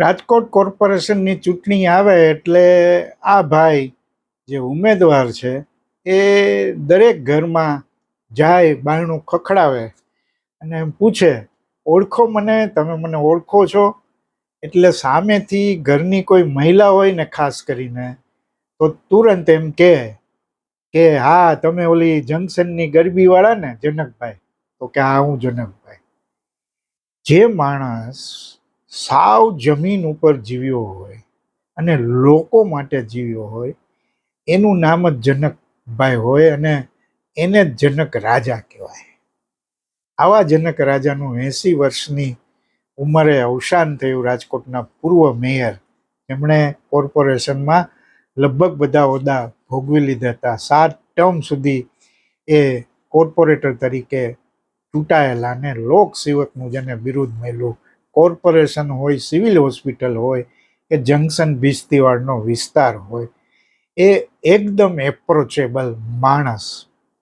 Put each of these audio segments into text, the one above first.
રાજકોટ કોર્પોરેશનની ચૂંટણી આવે એટલે આ ભાઈ જે ઉમેદવાર છે એ દરેક ઘરમાં જાય, બારણું ખખડાવે અને એમ પૂછે, ઓળખો મને, તમે મને ઓળખો છો? એટલે સામેથી ઘરની કોઈ મહિલા હોય ને, ખાસ કરીને, તો તુરંત એમ કહે કે હા, તમે ઓલી જંકશનની ગરબીવાળા ને, જનકભાઈ? તો કે હા, હું જનકભાઈ. જે માણસ સાવ જમીન ઉપર જીવ્યો હોય અને લોકો માટે જીવ્યો હોય, એનું નામ જ જનકભાઈ હોય અને એને જ જનક રાજા કહેવાય. આવા જનક રાજાનું 80 વર્ષની ઉંમરે અવસાન થયું. રાજકોટના પૂર્વ મેયર, એમણે કોર્પોરેશનમાં લગભગ બધા હોદ્દા ભોગવી લીધા હતા. 7 ટર્મ સુધી એ કોર્પોરેટર તરીકે ચૂંટાયેલા અને લોકસેવકનું જેને બિરુદ મળ્યું. કોર્પોરેશન હોય, સિવિલ હોસ્પિટલ હોય કે જંકશન ભીસ્તીવાડનો વિસ્તાર હોય, એ એકદમ એપ્રોચેબલ માણસ,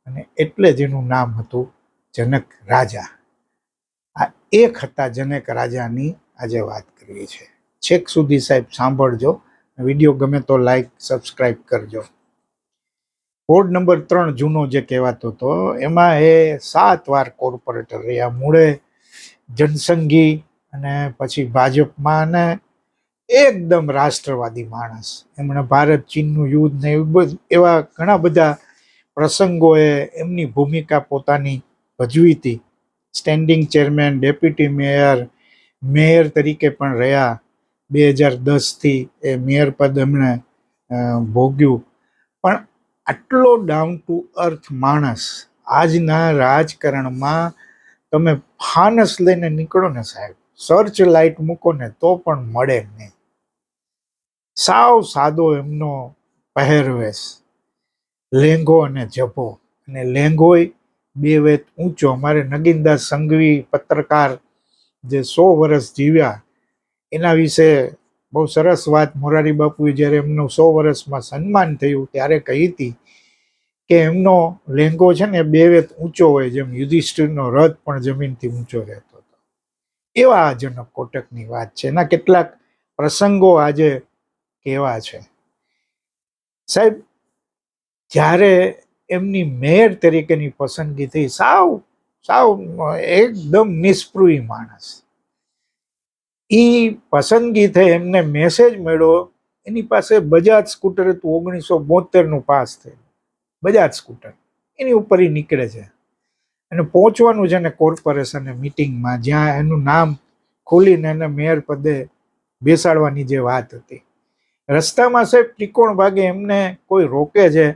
અને એટલે જ એનું નામ હતું જનક રાજા. આ એક હતા જનક રાજાની આજે વાત કરવી છે. છેક સુધી સાહેબ સાંભળજો. વિડીયો ગમે તો લાઈક, સબસ્ક્રાઈબ કરજો. વોર્ડ નંબર 3 જૂનો જે કહેવાતો હતો, એમાં એ 7 વાર કોર્પોરેટર રહ્યા. મૂળે જનસંઘી અને પછી ભાજપમાં, અને એકદમ રાષ્ટ્રવાદી માણસ. એમણે ભારત ચીનનું યુદ્ધ ને એવા ઘણા બધા પ્રસંગોએ એમની ભૂમિકા પોતાની ભજવી હતી. Standing chairman, deputy mayor, mayor તરીકે પણ રહ્યા. 2010થી એ મેયર પદ એમણે ભોગ્યું. પણ આટલો ડાઉન ટુ અર્થ માણસ આજના રાજકારણમાં તમે ફાનસ લઈને નીકળો ને સાહેબ, સર્ચ લાઇટ મૂકો ને તો પણ મળે નહીં. સાવ સાદો એમનો પહેરવેશ, લેંઘો અને જભો, અને લેંઘોય 2 વેત ઊંચો. અમારે નગીનદાસ સંઘવી પત્રકાર જે 100 વર્ષ જીવ્યા, એના વિશે બહુ સરસ વાત મોરારી બાપુએ જ્યારે એમનું 100 વર્ષમાં સન્માન થયું ત્યારે કહી હતી કે એમનો લેંઘો છે ને 2 વેત ઊંચો હોય, જેમ યુધિષ્ઠિરનો રથ પણ જમીનથી ઊંચો રહેતો હતો. એવા આ જનક કોટકની વાત છે. એના કેટલાક પ્રસંગો આજે કેવા છે સાહેબ. જ્યારે એમની મેયર તરીકેની પસંદગી થઈ, સાવ સાવ એકદમ નિષ્પૃહી માણસ, એ પસંદગી થઈ, એમને મેસેજ મળ્યો. એની પાસે બજાજ સ્કૂટર હતું, 1972નું પાસ થયેલું બજાજ સ્કૂટર. એની ઉપર એ નીકળે છે અને પહોંચવાનું છે ને કોર્પોરેશન મિટિંગમાં, જ્યાં એનું નામ ખોલીને એને મેયર પદે બેસાડવાની જે વાત હતી. રસ્તામાં સાહેબ ત્રિકોણ ભાગે એમને કોઈ રોકે છે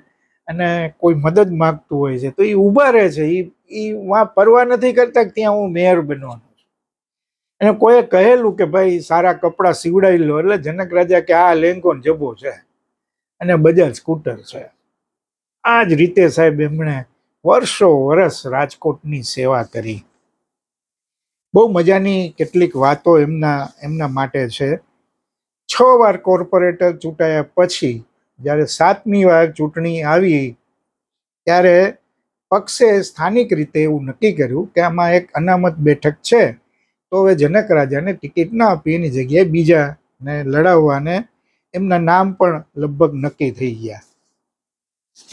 અને કોઈ મદદ માગતું હોય છે, તો એ ઊભા રહે છે. એ વાં પરવા નથી કરતા કે ત્યાં હું મેયર બનવાનું છું. એને કોઈએ કહેલું કે ભાઈ સારા કપડાં સીવડાવી લો, એટલે જનક રાજા કે આ લેંઘો જબો છે અને બજાજ સ્કૂટર છે. આ જ રીતે સાહેબ એમણે વર્ષો વર્ષ રાજકોટની સેવા કરી. બહુ મજાની કેટલીક વાતો એમના માટે છે. 6 વાર કોર્પોરેટર ચૂંટાયા પછી જ્યારે 7મી વાર ચૂંટણી આવી, ત્યારે પક્ષે સ્થાનિક રીતે એવું નક્કી કર્યું કે આમાં એક અનામત બેઠક છે, તો હવે જનક રાજાને ટિકિટ ના આપી, એની જગ્યાએ બીજાને લડાવવાને એમના નામ પણ લગભગ નક્કી થઈ ગયા.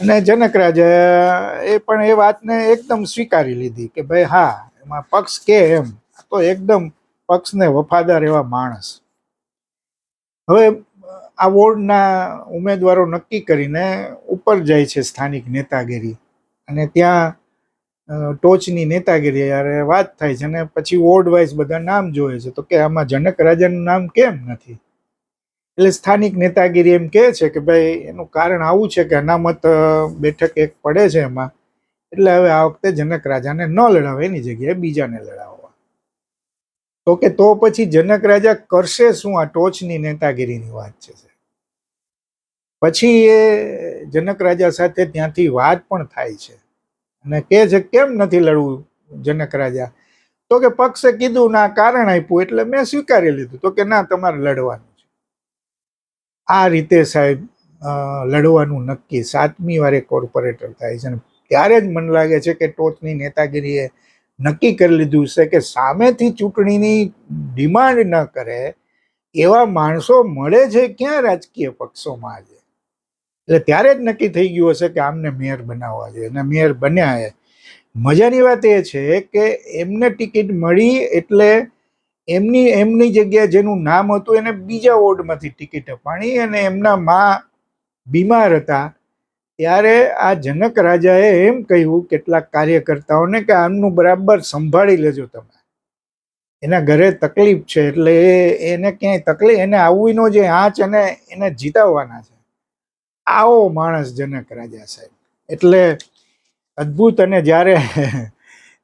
અને જનક રાજા એ પણ એ વાતને એકદમ સ્વીકારી લીધી કે ભાઈ હા, એમાં પક્ષ કે એમ, તો એકદમ પક્ષને વફાદાર એવા માણસ. હવે આ વોર્ડના ઉમેદવારો નક્કી કરીને ઉપર જાય છે સ્થાનિક નેતાગીરી, અને ત્યાં ટોચની નેતાગીરી યારે વાત થાય છે, અને પછી વોર્ડ વાઇઝ બધા નામ જોવે છે. તો કે આમાં જનક રાજાનું નામ કેમ નથી? એટલે સ્થાનિક નેતાગીરી એમ કહે છે કે ભાઈ એનું કારણ આવું છે કે અનામત બેઠક એક પડે છે એમાં, એટલે હવે આ વખતે જનક રાજાને ન લડાવે, એની જગ્યાએ બીજાને લડાવવા. તો કે તો પછી જનક રાજા કરશે શું? આ ટોચની નેતાગીરીની વાત છે. પછી એ જનક રાજા સાથે ત્યાંથી વાત પણ થાય છે અને કહે છે કેમ નથી લડવું જનક રાજા? તો કે પક્ષે કીધું ના કારણ આપ્યું એટલે મેં સ્વીકારી લીધું. તો કે ના, તમારે લડવાનું છે. આ રીતે સાહેબ લડવાનું નક્કી. 7મી વારે કોર્પોરેટર થાય છે, અને ત્યારે જ મને લાગે છે કે ટોચની નેતાગીરીએ નક્કી કરી લીધું છે કે સામેથી ચૂંટણીની ડિમાન્ડ ન કરે, એવા માણસો મળે છે ક્યાં રાજકીય પક્ષોમાં આજે? એટલે ત્યારે જ નક્કી થઈ ગયું હશે કે આમને મેયર બનાવવા જોઈએ, અને મેયર બન્યા. એ મજાની વાત એ છે કે એમને ટિકિટ મળી એટલે એમની એમની જગ્યાએ જેનું નામ હતું એને બીજા વોર્ડમાંથી ટિકિટ અપાણી, અને એમના મા બીમાર હતા ત્યારે આ જનક રાજાએ એમ કહ્યું કેટલાક કાર્યકર્તાઓને કે આમનું બરાબર સંભાળી લેજો તમે, એના ઘરે તકલીફ છે, એટલે એને ક્યાંય તકલીફ, એને આવવી ન જોઈએ આંચ, અને એને જીતાવવાના છે. આવો માણસ જનક રાજા સાહેબ, એટલે અદ્ભુત. અને જ્યારે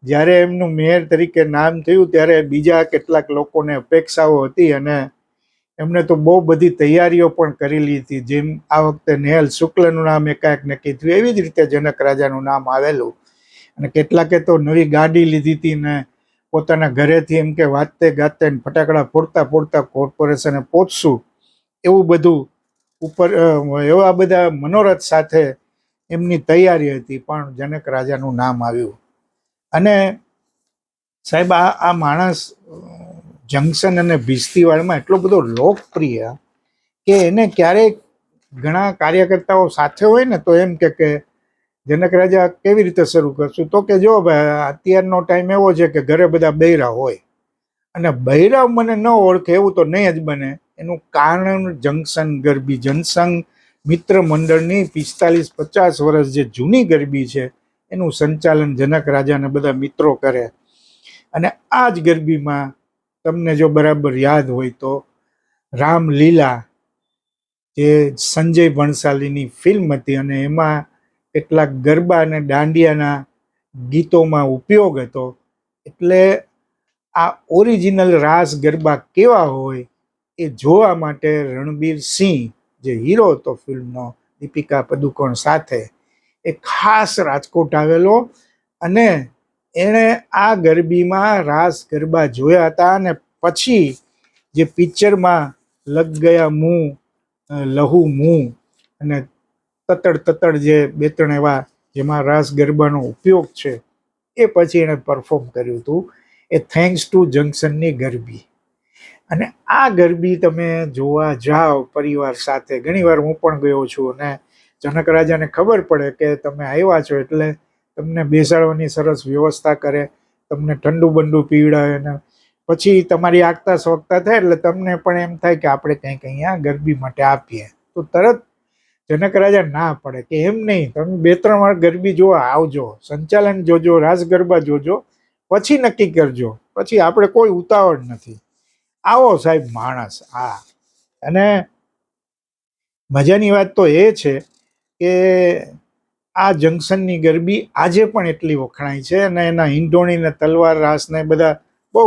જ્યારે એમનું મેયર તરીકે નામ થયું ત્યારે બીજા કેટલાક લોકોને અપેક્ષાઓ હતી, અને એમણે તો બહુ બધી તૈયારીઓ પણ કરેલી હતી. જેમ આ વખતે નેહલ શુક્લનું નામ એકાએક નક્કી થયું, એવી જ રીતે જનક રાજાનું નામ આવેલું. અને કેટલાકે તો નવી ગાડી લીધી હતી ને પોતાના ઘરેથી એમ કે વાજતે ગાતે ફટાકડા ફોડતા ફોડતા કોર્પોરેશને પહોંચશું, એવું બધું ઉપર એવા બધા મનોરથ સાથે એમની તૈયારી હતી. પણ જનક રાજાનું નામ આવ્યું. અને સાહેબ આ માણસ જંકશન અને ભીસ્તીવાડમાં એટલો બધો લોકપ્રિય કે એને ક્યારેક ઘણા કાર્યકર્તાઓ સાથે હોય ને તો એમ કે જનક રાજા કેવી રીતે શરૂ કરશું, તો કે જો ભાઈ અત્યારનો ટાઈમ એવો છે કે ઘરે બધા બૈરા હોય, અને બૈરા મને ન ઓળખે એવું તો નહીં જ બને. એનું કારણ જંકશન ગરબી, જનસંઘ મિત્ર મંડળની 45-50 વર્ષ જે જૂની ગરબી છે એનું સંચાલન જનક રાજાને બધા મિત્રો કરે. અને આ જ ગરબીમાં તમને જો બરાબર યાદ હોય તો રામલીલા, જે સંજય ભણસાલીની ફિલ્મ હતી, અને એમાં કેટલાક ગરબા અને દાંડિયાના ગીતોમાં ઉપયોગ હતો. એટલે આ ઓરિજિનલ રાસ ગરબા કેવા હોય એ જોવા માટે રણબીર સિંહ, જે હીરો હતો ફિલ્મનો દીપિકા પદુકોણ સાથે, એ ખાસ રાજકોટ આવેલો, અને એણે આ ગરબીમાં રાસ ગરબા જોયા હતા. અને પછી જે પિક્ચરમાં લગ ગયા મું, લહુ મું અને તતડ તતડ, જે બે ત્રણ એવા જેમાં રાસ ગરબાનો ઉપયોગ છે, એ પછી એણે પરફોર્મ કર્યું હતું. એ થેન્ક્સ ટુ જંકશનની ગરબી. અને આ ગરબી તમે જોવા જાઓ પરિવાર સાથે, ઘણીવાર હું પણ ગયો છું, અને જનક રાજાને ખબર પડે કે તમે આવ્યા છો એટલે તમને બેસાડવાની સરસ વ્યવસ્થા કરે, તમને ઠંડુ બંડુ પીવડાવે, ને પછી તમારી આગતા સ્વગતા થાય એટલે તમને પણ એમ થાય કે આપણે કંઈક અહીંયા ગરબી માટે આપીએ. તો તરત જનક રાજા ના પડે કે એમ નહીં, તમે 2-3 વાર ગરબી જોવા આવજો, સંચાલન જોજો, રાસ ગરબા જોજો, પછી નક્કી કરજો, પછી આપણે કોઈ ઉતાવળ નથી. આવો સાહેબ માણસ. હા, અને મજાની વાત તો એ છે કે આ જંકશનની ગરબી આજે પણ એટલી વખણાય છે, અને એના હિંડોણી ને તલવાર રાસ ને બધા બહુ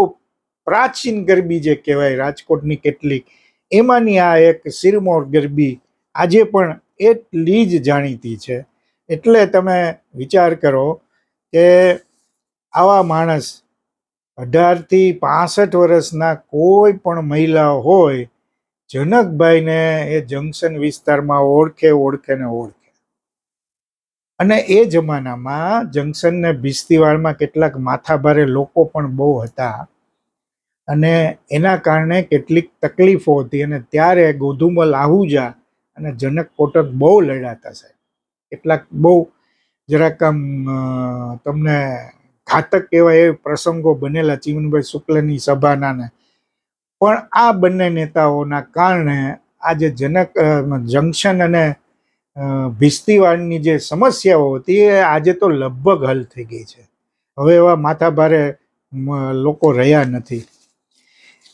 પ્રાચીન ગરબી જે કહેવાય રાજકોટની કેટલીક, એમાંની આ એક સિરમોર ગરબી આજે પણ એટલી જ જાણીતી છે. એટલે તમે વિચાર કરો કે આવા માણસ 18 થી 65 વર્ષના કોઈ પણ મહિલા હોય, જનકભાઈને એ જંકશન વિસ્તારમાં ઓળખે ને ઓળખે. અને એ જમાનામાં જંકશન ને ભીસ્તીવાડમાં કેટલાક માથાભારે લોકો પણ બહુ હતા, અને એના કારણે કેટલીક તકલીફો હતી. અને ત્યારે ગોધુમલ આહુજા અને જનક કોટક બહુ લડ્યા સાહેબ. કેટલાક બહુ જરાક આમ તમને ઘાતક એવા એ પ્રસંગો બનેલા ચીમનભાઈ શુક્લની સભાના ને. પણ આ બંને નેતાઓના કારણે આજે જંકશન અને ભીસ્તીવાડની જે સમસ્યાઓ હતી એ આજે તો લગભગ હલ થઈ ગઈ છે. હવે એવા માથાભારે લોકો રહ્યા નથી.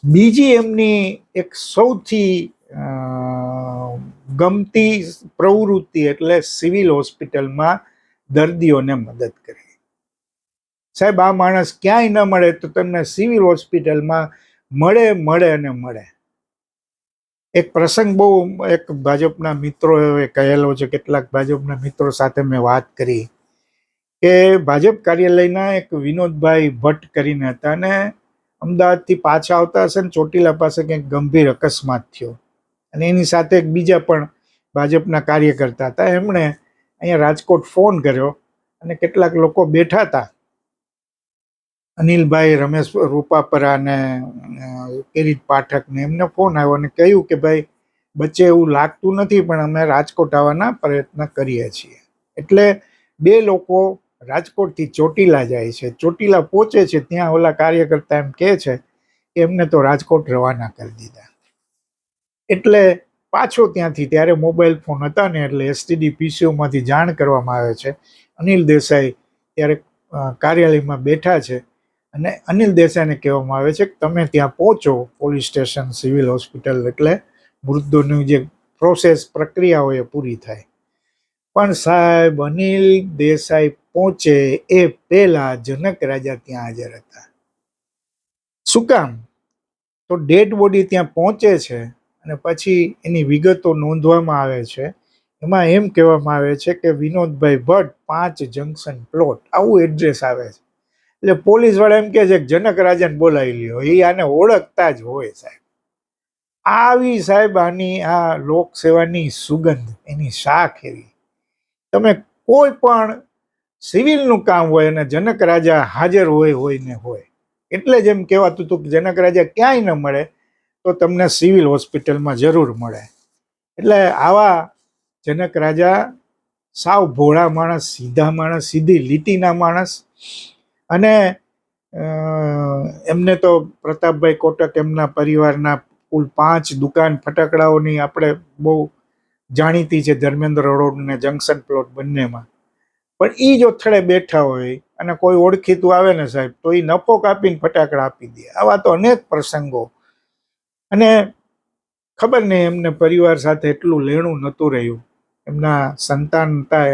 બીજી એમની એક સૌથી ગમતી પ્રવૃત્તિ એટલે સિવિલ હોસ્પિટલમાં દર્દીઓને મદદ કરી. સાહેબ આ માણસ ક્યાંય ન મળે તો તમને સિવિલ હોસ્પિટલમાં મળે. એક પ્રસંગ બહુ, એક ભાજપના મિત્રો એ કહેલો છે, કેટલાક ભાજપના મિત્રો સાથે મેં વાત કરી કે ભાજપ કાર્યાલયના એક વિનોદભાઈ ભટ્ટ કરીને હતા, અને અમદાવાદથી પાછા આવતા હશે ને ચોટીલા પાસે કંઈક ગંભીર અકસ્માત થયો, અને એની સાથે એક બીજા પણ ભાજપના કાર્યકર્તા હતા. એમણે અહીંયા રાજકોટ ફોન કર્યો, અને કેટલાક લોકો બેઠા હતા, અનિલભાઈ રમેશ રૂપાપરા ને કિરીટ પાઠક ને એમને ફોન આવ્યો અને કહ્યું કે ભાઈ બચ્ચે એવું લાગતું નથી પણ અમે રાજકોટ આવવાના પ્રયત્ન કરીએ છીએ. એટલે બે લોકો રાજકોટથી ચોટીલા જાય છે. ચોટીલા પહોંચે છે ત્યાં ઓલા કાર્યકર્તા એમ કહે છે કે એમને તો રાજકોટ રવાના કરી દીધા. એટલે પાછો ત્યાંથી, ત્યારે મોબાઈલ ફોન હતા ને એટલે એસટીડી પીસીઓમાંથી જાણ કરવામાં આવે છે. અનિલ દેસાઈ ત્યારે કાર્યાલયમાં બેઠા છે અને અનિલ દેસાઈને કહેવામાં આવે છે કે તમે ત્યાં પહોંચો પોલીસ સ્ટેશન, સિવિલ હોસ્પિટલ, એટલે મૃતદેહની જે પ્રોસેસ પ્રક્રિયા હોય એ પૂરી થાય. પણ સાહેબ અનિલ દેસાઈ પહોંચે એ પહેલા જનક રાજા ત્યાં હાજર હતા. શું કામ? તો ડેડ બોડી ત્યાં પહોંચે છે અને પછી એની વિગતો નોંધવામાં આવે છે. એમાં એમ કહેવામાં આવે છે કે વિનોદભાઈ ભટ્ટ, 5 જંકશન પ્લોટ, આવું એડ્રેસ આવે છે. એટલે પોલીસ વાળા એમ કે છે કે જનક રાજાને બોલાવી લ્યો, એ આને ઓળખતા જ હોય સાહેબ. આવી સાહેબ આની આ લોકસેવાની સુગંધ, એની શાખ એવી. તમે કોઈ પણ સિવિલનું કામ હોય અને જનક રાજા હાજર હોય ને હોય. એટલે જ એમ કહેવાતું હતું કે જનક રાજા ક્યાંય ન મળે તો તમને સિવિલ હોસ્પિટલમાં જરૂર મળે. એટલે આવા જનક રાજા સાવ ભોળા માણસ, સીધા માણસ, સીધી લીટીના માણસ. અને એમને તો પ્રતાપભાઈ કોટક એમના પરિવારના કુલ 5 દુકાન ફટાકડાઓની આપણે બહુ જાણીતી છે, ધર્મેન્દ્ર રોડ ને જંકશન પ્લોટ બંનેમાં. પણ એ જો થડે બેઠા હોય અને કોઈ ઓળખીતું આવે ને સાહેબ તો એ નફો કાપીને ફટાકડા આપી દે. આવા તો અનેક પ્રસંગો. અને ખબર નહીં એમને પરિવાર સાથે એટલું લેણું નહોતું રહ્યું, એમના સંતાન હતા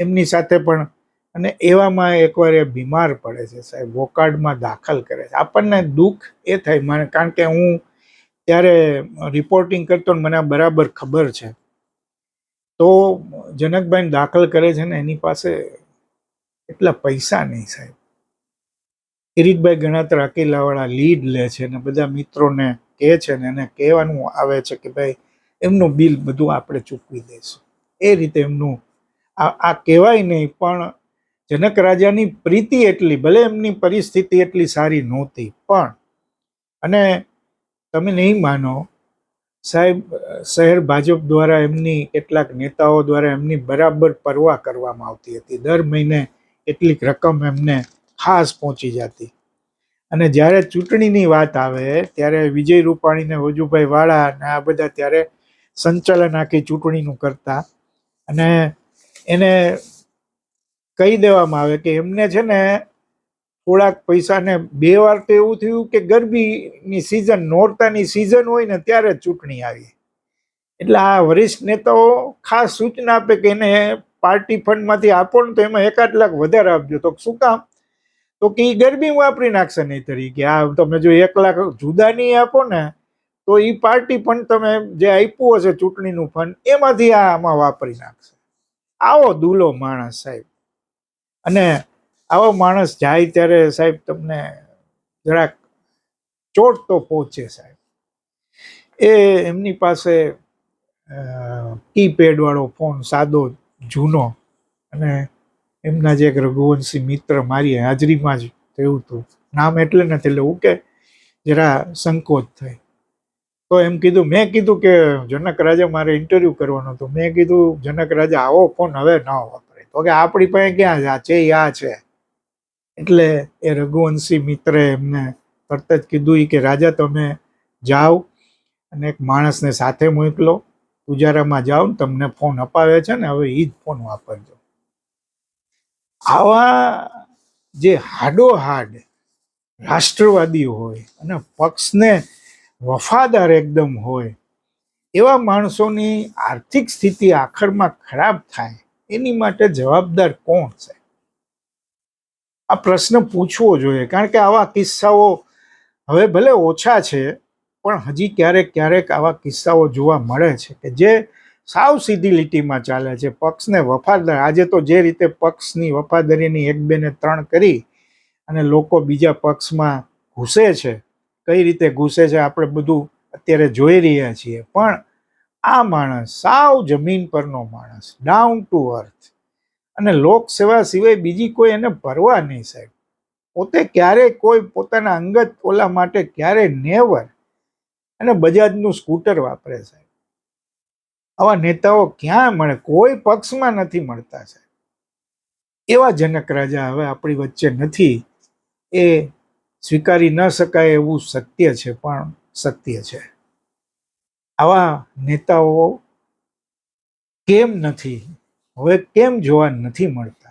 એમની સાથે પણ. અને એવામાં એકવાર એ બીમાર પડે છે સાહેબ, વોકાર્ડમાં દાખલ કરે છે. આપણને દુઃખ એ થાય મને, કારણ કે હું ત્યારે રિપોર્ટિંગ કરતો ને મને બરાબર ખબર છે. તો જનકભાઈ દાખલ કરે છે ને એની પાસે એટલા પૈસા નહીં સાહેબ. કિરીટભાઈ ગણાત્રા અકેલાવાળા લીડ લે છે અને બધા મિત્રોને કહે છે ને એને કહેવાનું આવે છે કે ભાઈ એમનું બિલ બધું આપણે ચૂકવી દઈશું. એ રીતે એમનું આ કહેવાય નહીં પણ જનક રાજાની પ્રીતિ એટલી, ભલે એમની પરિસ્થિતિ એટલી સારી નહોતી પણ. અને તમે નહીં માનો સાહેબ, શહેર ભાજપ દ્વારા એમની કેટલાક નેતાઓ દ્વારા એમની બરાબર પરવા કરવામાં આવતી હતી. દર મહિને કેટલીક રકમ એમને ખાસ પહોંચી જતી. અને જ્યારે ચૂંટણીની વાત આવે ત્યારે વિજય રૂપાણી ને વજુભાઈ વાળા ને આ બધા ત્યારે સંચાલન આખી ચૂંટણીનું કરતા. અને એને કહી દેવામાં આવે કે એમને છે ને થોડાક પૈસાને 2 વાર તો એવું થયું કે ગરબીની સિઝન, નોરતાની સિઝન હોય ને ત્યારે જ ચૂંટણી આવી. એટલે આ વરિષ્ઠ નેતાઓ ખાસ સૂચના આપે કે એને પાર્ટી ફંડમાંથી આપો ને તો એમાં 1-8 લાખ વધારે આપજો. તો શું કામ? તો કે ગરબી વાપરી નાખશે નહીં તરીકે. આ તમે જો 1 લાખ જુદા નહીં આપો ને તો એ પાર્ટી ફંડ તમે જે આપ્યું હશે ચૂંટણીનું ફંડ એમાંથી આમાં વાપરી નાખશે. આવો દુલો માણસ સાહેબ. અને આવો માણસ જાય ત્યારે સાહેબ તમને જરાક ચોટ તો પહોંચે સાહેબ. એ એમની પાસે કીપેડ વાળો ફોન, સાદો જૂનો. અને એમના જે એક રઘુવંશી મિત્ર મારી હાજરીમાં જ થયું હતું, નામ એટલે નથી એટલે હું કે જરા સંકોચ થાય. તો એમ કીધું, મેં કીધું કે જનક રાજા મારે ઇન્ટરવ્યુ કરવાનો હતો. મેં કીધું જનક રાજા આવો ફોન હવે ન વાપરે. તો કે આપણી પાસે ક્યાં છે, આ છે. એટલે એ રઘુવંશી મિત્રે એમને તરત જ કીધું કે રાજા તમે જાઓ અને એક માણસને સાથે મોકલો, પૂજારામાં જાઓ, તમને ફોન અપાવે છે ને હવે એ જ ફોન વાપરજો. આવા જે હાડોહાડ રાષ્ટ્રવાદી હોય અને પક્ષને વફાદાર એકદમ હોય એવા માણસોની આર્થિક સ્થિતિ આખરમાં ખરાબ થાય એની માટે જવાબદાર કોણ છે? આ પ્રશ્ન પૂછવો જોઈએ. કારણ કે આવા કિસ્સાઓ હવે ભલે ઓછા છે પણ હજી ક્યારેક ક્યારેક આવા કિસ્સાઓ જોવા મળે છે કે જે સાવ સીધી લીટીમાં ચાલે છે, પક્ષને વફાદાર. આજે તો જે રીતે પક્ષની વફાદારીની 1, 2 ને 3 કરી અને લોકો બીજા પક્ષમાં ઘૂસે છે, કઈ રીતે ઘૂસે છે આપણે બધું અત્યારે જોઈ રહ્યા છીએ. પણ આ માણસ સાવ જમીન પરનો માણસ, ડાઉન ટુ અર્થ. અને લોકસેવા સિવાય બીજી કોઈ એને પરવા નહીં સાહેબ. પોતે ક્યારેય કોઈ પોતાના અંગત ઓલા માટે ક્યારેય નેવર. અને બજાજનું સ્કૂટર વાપરે છે. આવા નેતાઓ ક્યાં મળે? કોઈ પક્ષમાં નથી મળતા છે. એવા જનક રાજા હવે આપણી વચ્ચે નથી. એ સ્વીકારી ન શકાય એવું સત્ય છે, પણ સત્ય છે. આવા નેતાઓ કેમ નથી, હવે કેમ જોવા નથી મળતા?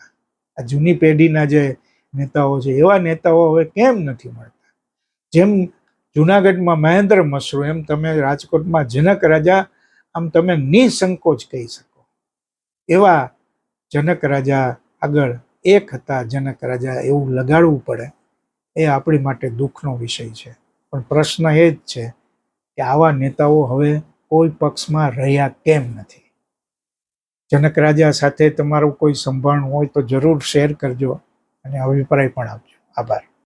આ જૂની પેઢીના જે નેતાઓ છે એવા નેતાઓ હવે કેમ નથી મળતા? જેમ જુનાગઢમાં મહેન્દ્ર મશરૂ, એમ તમે રાજકોટમાં જનક રાજા, આમ તમે નિસંકોચ કહી શકો. એવા જનક રાજા આગળ એક હતા જનક રાજા, એવું લગાડવું પડે એ આપણી માટે દુઃખનો વિષય છે. પણ પ્રશ્ન એ જ છે કે આવા નેતાઓ હવે કોઈ પક્ષમાં રહ્યા કેમ નથી? જનક રાજા સાથે તમારું કોઈ સંભાળણું હોય તો જરૂર શેર કરજો અને અભિપ્રાય પણ આપજો. આભાર.